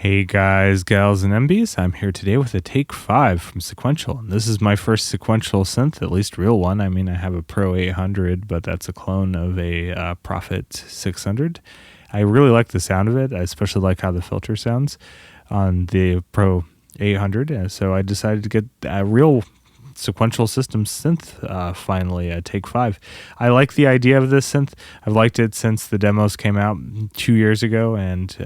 Hey guys, gals, and MBs. I'm here today with a Take 5 from Sequential. And this is my first Sequential synth, at least real one. I mean, I have a Pro 800, but that's a clone of a Prophet 600. I really like the sound of it. I especially like how the filter sounds on the Pro 800. And so I decided to get a real Sequential system synth finally at Take 5. I like the idea of this synth. I've liked it since the demos came out 2 years ago, and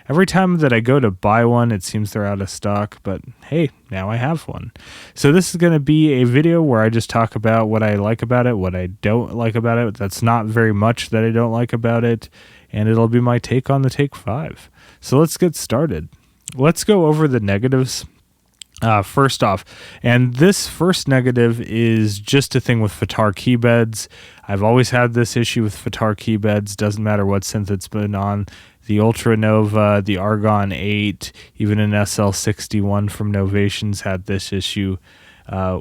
every time that I go to buy one, it seems they're out of stock, but hey, now I have one. So this is going to be a video where I just talk about what I like about it, what I don't like about it. That's not very much that I don't like about it, and it'll be my take on the Take 5. So let's get started. Let's go over the negatives. First off, and this first negative is just a thing with FITAR keybeds. I've always had this issue with FITAR keybeds. Doesn't matter what synth it's been on. The Ultra Nova, the Argon 8, even an SL61 from Novations had this issue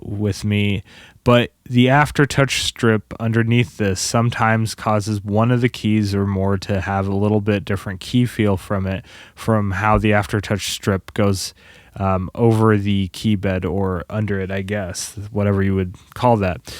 with me. But the aftertouch strip underneath this sometimes causes one of the keys or more to have a little bit different key feel from it, from how the aftertouch strip goes over the keybed or under it, I guess, whatever you would call that.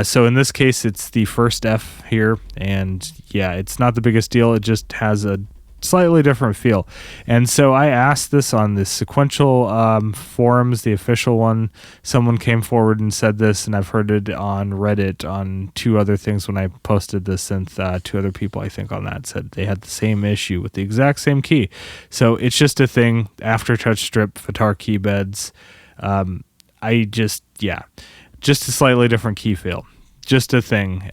So in this case, it's the first F here, and yeah, it's not the biggest deal. It just has a slightly different feel. And so I asked this on the Sequential forums, the official one. Someone came forward and said this, and I've heard it on Reddit on two other things when I posted this synth. Two other people, I think, on that said they had the same issue with the exact same key. So it's just a thing. Aftertouch strip, FITAR keybeds. Just a slightly different key feel. Just a thing.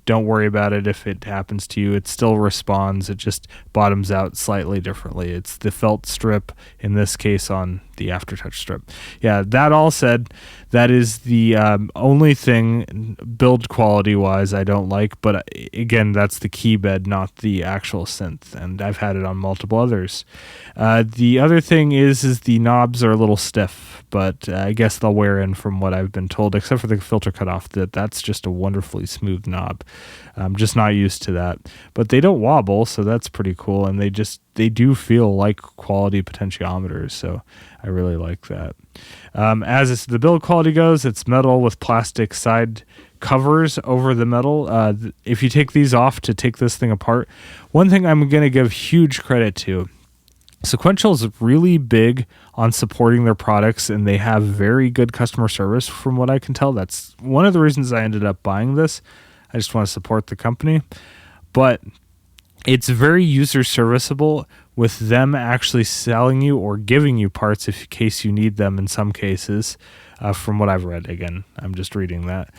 Don't worry about it if it happens to you. It still responds. It just bottoms out slightly differently. It's the felt strip, in this case on the aftertouch strip. Yeah, that all said, that is the only thing build quality wise I don't like, but again, that's the keybed, not the actual synth, and I've had it on multiple others. The other thing is the knobs are a little stiff, but I guess they'll wear in from what I've been told, except for the filter cutoff. That's just a wonderfully smooth knob. I'm just not used to that, but they don't wobble, so that's pretty cool, and they do feel like quality potentiometers, so I really like that. As the build quality goes, it's metal with plastic side covers over the metal. If you take these off to take this thing apart, one thing I'm going to give huge credit to, Sequential is really big on supporting their products, and they have very good customer service from what I can tell. That's one of the reasons I ended up buying this. I just want to support the company, but it's very user serviceable with them actually selling you or giving you parts in case you need them in some cases, from what I've read. Again, I'm just reading that.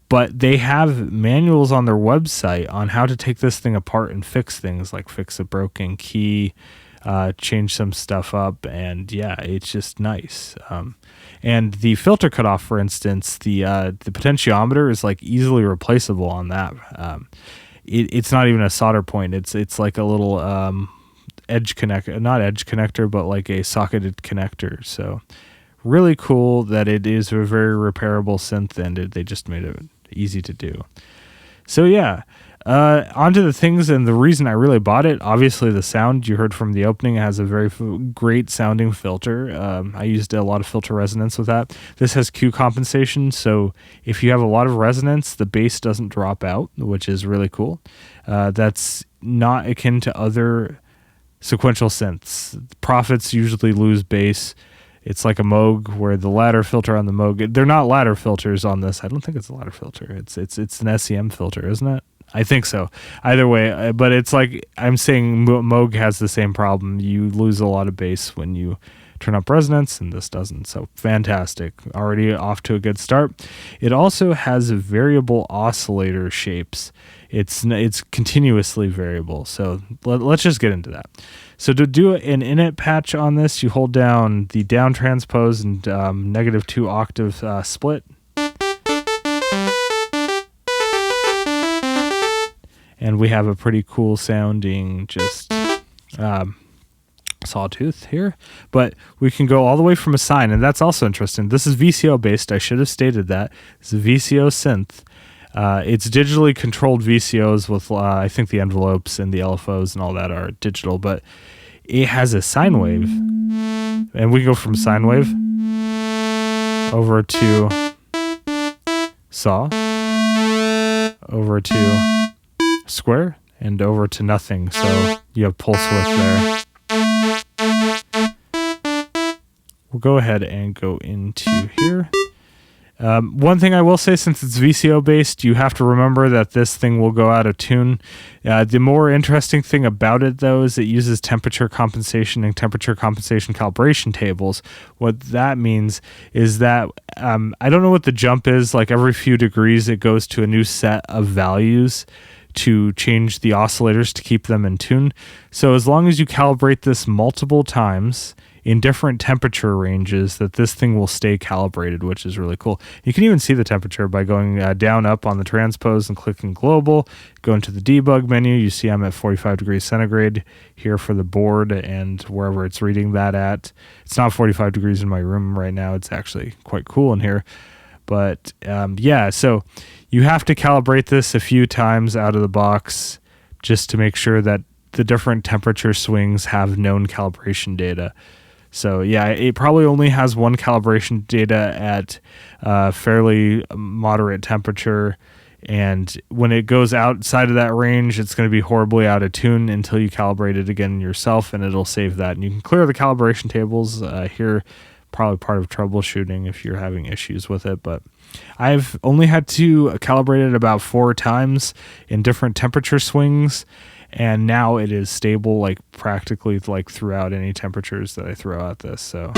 But they have manuals on their website on how to take this thing apart and fix things, like fix a broken key, change some stuff up, and yeah, it's just nice. And the filter cutoff, for instance, the potentiometer is like easily replaceable on that. It's not even a solder point. It's like a little edge connector, not edge connector, but like a socketed connector. So really cool that it is a very repairable synth, and they just made it easy to do. So yeah, onto the things and the reason I really bought it. Obviously, the sound you heard from the opening has a very great sounding filter. I used a lot of filter resonance with that. This has Q compensation, so if you have a lot of resonance, the bass doesn't drop out, which is really cool. That's not akin to other Sequential synths. Prophets usually lose bass. It's like a Moog, where the ladder filter on the Moog, they're not ladder filters on this. I don't think it's a ladder filter. It's an SEM filter, isn't it? I think so. Either way, but it's like I'm saying Moog has the same problem. You lose a lot of bass when you turn up resonance, and this doesn't. So fantastic. Already off to a good start. It also has variable oscillator shapes. It's continuously variable. So let's just get into that. So to do an init patch on this, you hold down the down transpose and -2 octave split. And we have a pretty cool sounding just sawtooth here, but we can go all the way from a sine, and that's also interesting. This is VCO based. I should have stated that. It's a VCO synth. It's digitally controlled VCOs with, I think the envelopes and the LFOs and all that are digital, but it has a sine wave. And we go from sine wave over to saw, over to square, and over to nothing. So you have pulse width there. We'll go ahead and go into here. One thing I will say, since it's VCO based, you have to remember that this thing will go out of tune. The more interesting thing about it, though, is it uses temperature compensation and temperature compensation calibration tables. What that means is that I don't know what the jump is. Like every few degrees, it goes to a new set of values to change the oscillators to keep them in tune. So as long as you calibrate this multiple times in different temperature ranges, that this thing will stay calibrated, which is really cool. You can even see the temperature by going down, up on the transpose and clicking global. Go into the debug menu. You see I'm at 45 degrees centigrade here for the board and wherever it's reading that at. It's not 45 degrees in my room right now. It's actually quite cool in here. But yeah, so you have to calibrate this a few times out of the box just to make sure that the different temperature swings have known calibration data. So yeah, it probably only has one calibration data at fairly moderate temperature. And when it goes outside of that range, it's going to be horribly out of tune until you calibrate it again yourself, and it'll save that. And you can clear the calibration tables here, probably part of troubleshooting if you're having issues with it. But I've only had to calibrate it about 4 times in different temperature swings. And now it is stable, like practically like throughout any temperatures that I throw at this. So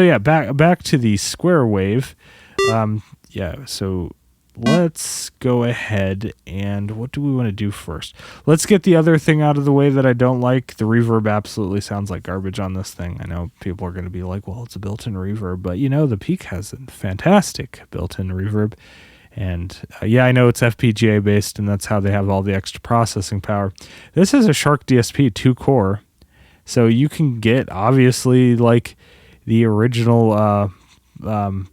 yeah, back to the square wave. Yeah, so let's go ahead and what do we want to do first? Let's get the other thing out of the way that I don't like. The reverb absolutely sounds like garbage on this thing. I know people are going to be like, well, it's a built-in reverb, but you know, the Peak has a fantastic built-in reverb. And yeah, I know it's FPGA based, and that's how they have all the extra processing power. This is a Shark DSP 2-core, so you can get, obviously, like the original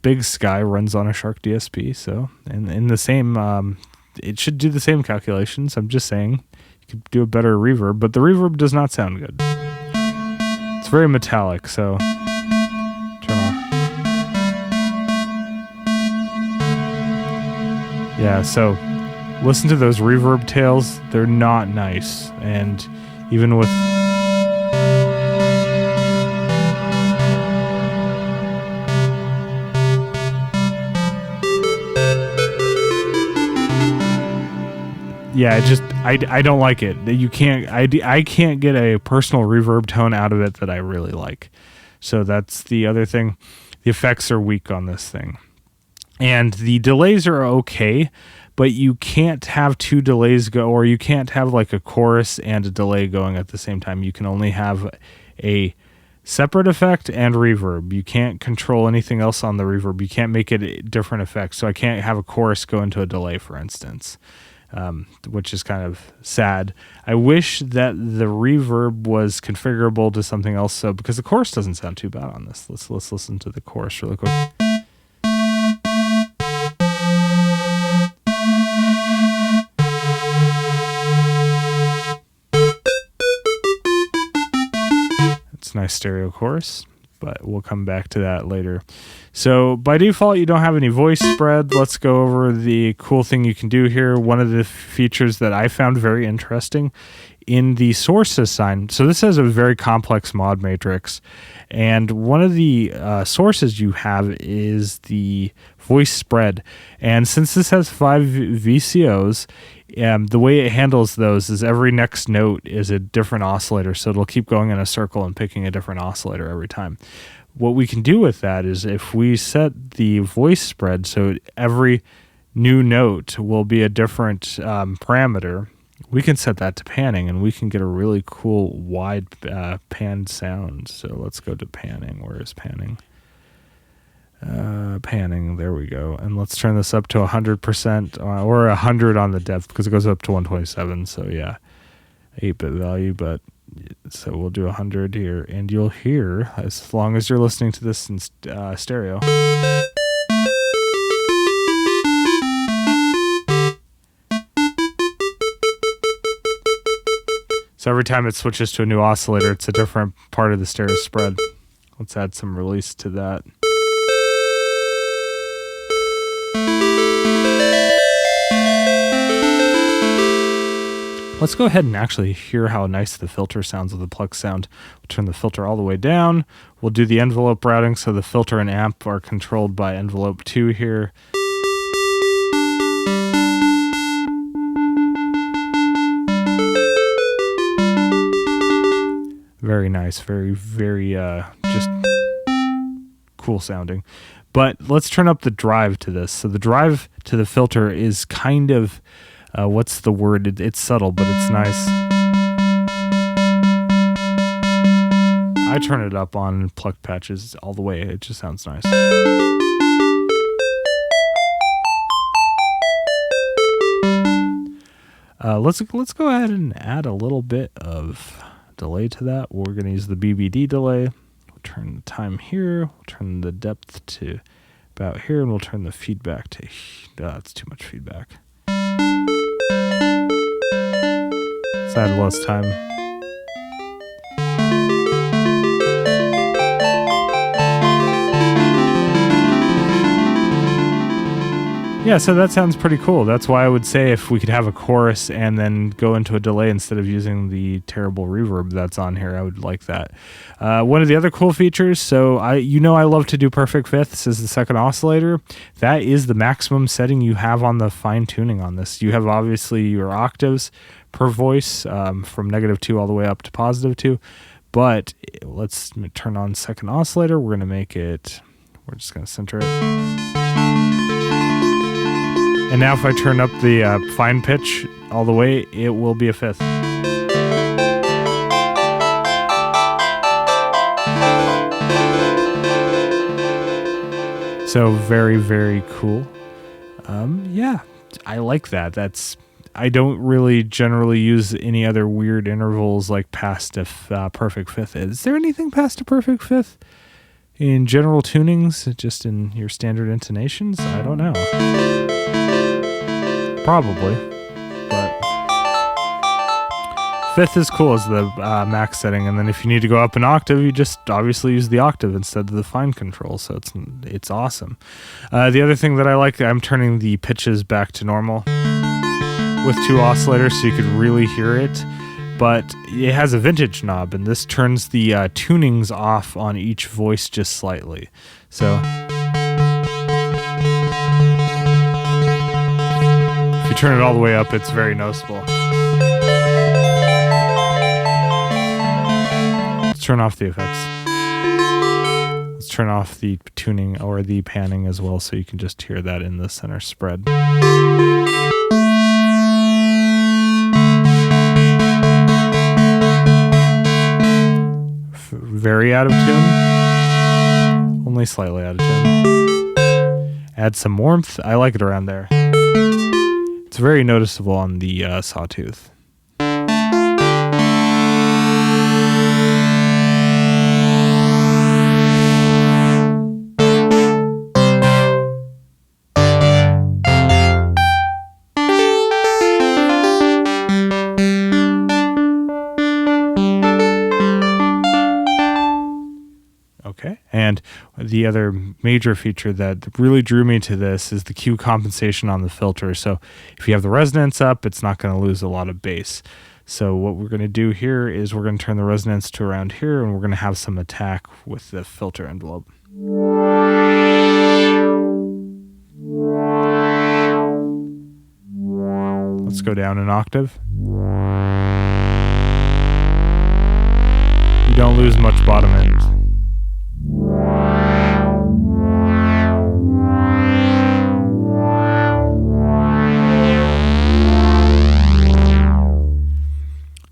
Big Sky runs on a Shark DSP. So, and in the same, it should do the same calculations. I'm just saying, you could do a better reverb, but the reverb does not sound good. It's very metallic, so turn off. Yeah, so listen to those reverb tails. They're not nice. And even with... Yeah, I don't like it. You can't... I can't get a personal reverb tone out of it that I really like. So that's the other thing. The effects are weak on this thing. And the delays are okay, but you can't have 2 delays go, or you can't have like a chorus and a delay going at the same time. You can only have a separate effect and reverb. You can't control anything else on the reverb. You can't make it a different effect. So I can't have a chorus go into a delay, for instance, which is kind of sad. I wish that the reverb was configurable to something else, so because the chorus doesn't sound too bad on this. Let's listen to the chorus really quick. Nice stereo chorus, but we'll come back to that later. So by default, you don't have any voice spread. Let's go over the cool thing you can do here. One of the features that I found very interesting in the source assign. So this has a very complex mod matrix, and one of the sources you have is the voice spread. And since this has 5 VCOs, the way it handles those is every next note is a different oscillator, so it'll keep going in a circle and picking a different oscillator every time. What we can do with that is if we set the voice spread so every new note will be a different parameter, we can set that to panning, and we can get a really cool wide panned sound. So let's go to panning. Where is panning? Panning, there we go. And let's turn this up to 100% or 100 on the depth, because it goes up to 127. So yeah, 8-bit value, but so we'll do 100 here, and you'll hear, as long as you're listening to this in stereo, So every time it switches to a new oscillator, it's a different part of the stereo spread. Let's add some release to that. Let's go ahead and actually hear how nice the filter sounds with the Plex sound. We'll turn the filter all the way down. We'll do the envelope routing, so the filter and amp are controlled by envelope 2 here. Very nice, very just cool sounding. But let's turn up the drive to this. So the drive to the filter is kind of, what's the word? It's subtle, but it's nice. I turn it up on plucked patches all the way. It just sounds nice. Let's go ahead and add a little bit of delay to that. We're going to use the BBD delay. We'll turn the time here. We'll turn the depth to about here, and we'll turn the feedback to. That's too much feedback. Let's add less time. Yeah, so that sounds pretty cool. That's why I would say if we could have a chorus and then go into a delay instead of using the terrible reverb that's on here, I would like that. One of the other cool features, so I love to do perfect fifths as the second oscillator. That is the maximum setting you have on the fine tuning on this. You have obviously your octaves per voice from -2 all the way up to +2. But let's turn on second oscillator. We're going to make it, we're just going to center it. And now if I turn up the fine pitch all the way, it will be a fifth. So very, very cool. Yeah, I like that. I don't really generally use any other weird intervals like past a perfect fifth. Is there anything past a perfect fifth in general tunings, just in your standard intonations? I don't know. Probably, but fifth is cool as the max setting, and then if you need to go up an octave, you just obviously use the octave instead of the fine control, so it's awesome. The other thing that I like, I'm turning the pitches back to normal with 2 oscillators so you could really hear it, but it has a vintage knob, and this turns the tunings off on each voice just slightly. So if you turn it all the way up, it's very noticeable. Let's turn off the effects. Let's turn off the tuning or the panning as well, so you can just hear that in the center spread. Very out of tune. Only slightly out of tune. Add some warmth. I like it around there. It's very noticeable on the sawtooth. Okay, and the other major feature that really drew me to this is the Q compensation on the filter. So if you have the resonance up, it's not going to lose a lot of bass. So what we're going to do here is we're going to turn the resonance to around here, and we're going to have some attack with the filter envelope. Let's go down an octave. You don't lose much bottom end.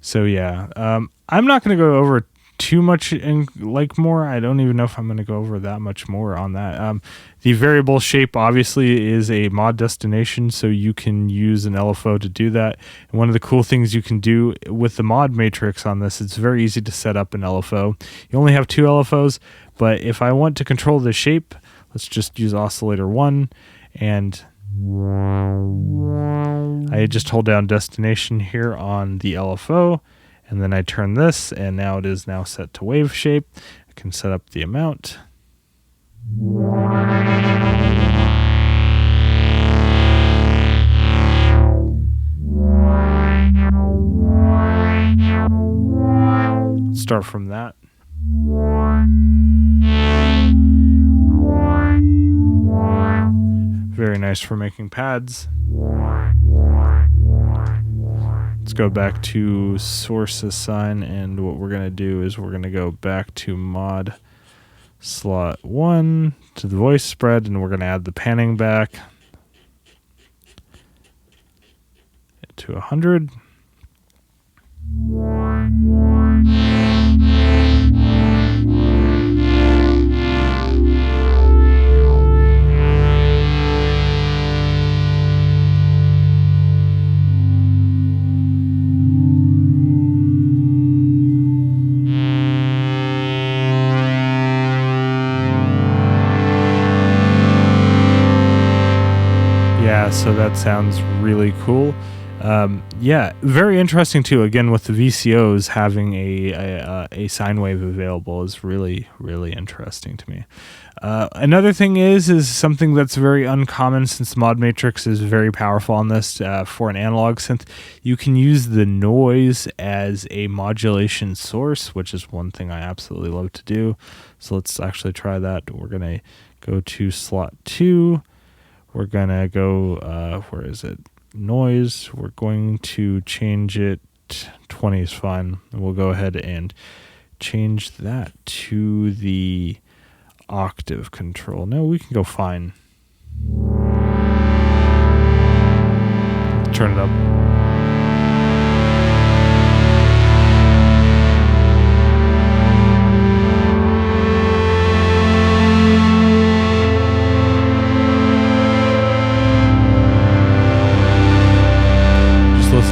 So yeah, I'm not going to go over too much and like more. I don't even know if I'm going to go over that much more on that. The variable shape obviously is a mod destination, so you can use an LFO to do that. And one of the cool things you can do with the mod matrix on this, it's very easy to set up an LFO. You only have 2 LFOs, but if I want to control the shape, let's just use oscillator 1, and I just hold down destination here on the LFO, And then I turn this, and now it is now set to wave shape. I can set up the amount. Start from that. Very nice for making pads. Let's go back to source assign, and what we're going to do is we're going to go back to mod slot 1 to the voice spread, and we're going to add the panning back to 100. Yeah, so that sounds really cool. Yeah, very interesting too. Again, with the VCOs having a sine wave available is really, really interesting to me. Another thing is something that's very uncommon, since Mod Matrix is very powerful on this. For an analog synth, you can use the noise as a modulation source, which is one thing I absolutely love to do. So let's actually try that. We're gonna go to slot 2. We're gonna go, where is it? Noise. We're going to change it. 20 is fine. We'll go ahead and change that to the octave control. No, we can go fine. Turn it up.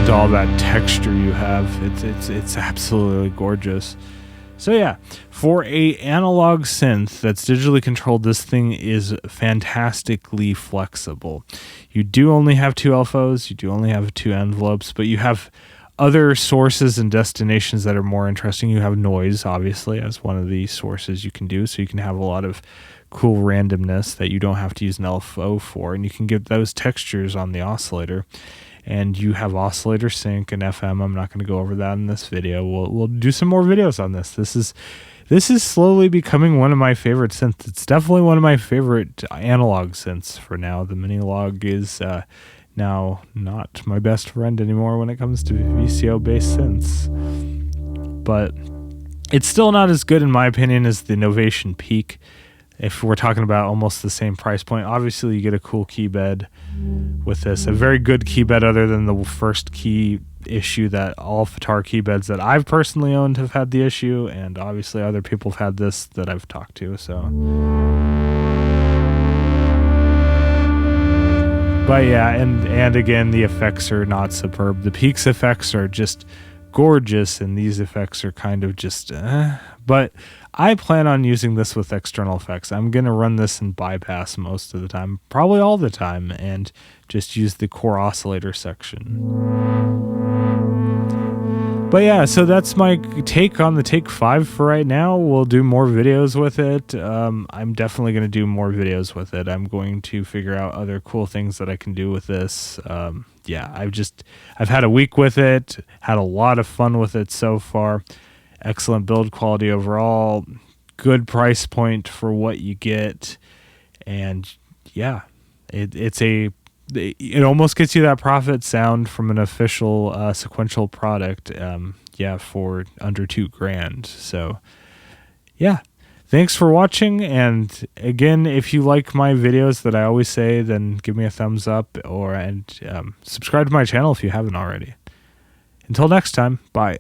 To all that texture you have, it's absolutely gorgeous. So yeah, for a analog synth that's digitally controlled, this thing is fantastically flexible. You do only have 2 LFOs, you do only have 2 envelopes, but you have other sources and destinations that are more interesting. You have noise, obviously, as one of the sources you can do, so you can have a lot of cool randomness that you don't have to use an LFO for, and you can get those textures on the oscillator. And you have oscillator sync and FM. I'm not going to go over that in this video. We'll do some more videos on this. This is slowly becoming one of my favorite synths. It's definitely one of my favorite analog synths for now. The Minilog is now not my best friend anymore when it comes to VCO-based synths. But it's still not as good, in my opinion, as the Novation Peak. If we're talking about almost the same price point, obviously you get a cool key bed with this. A very good key bed, other than the first key issue that all Fatar key beds that I've personally owned have had the issue, and obviously other people have had this that I've talked to. So, but yeah, and again, the effects are not superb. The Peak's effects are just gorgeous, and these effects are kind of just but I plan on using this with external effects. I'm going to run this in bypass most of the time, probably all the time, and just use the core oscillator section. But yeah, so that's my take on the Take 5 for right now. We'll do more videos with it. I'm definitely going to do more videos with it. I'm going to figure out other cool things that I can do with this. Yeah, I've had a week with it, had a lot of fun with it so far. Excellent build quality overall, good price point for what you get, and yeah, it almost gets you that profit sound from an official Sequential product. Yeah, for under $2,000. So yeah, thanks for watching, and again, if you like my videos that I always say, then give me a thumbs up and subscribe to my channel if you haven't already. Until next time, bye.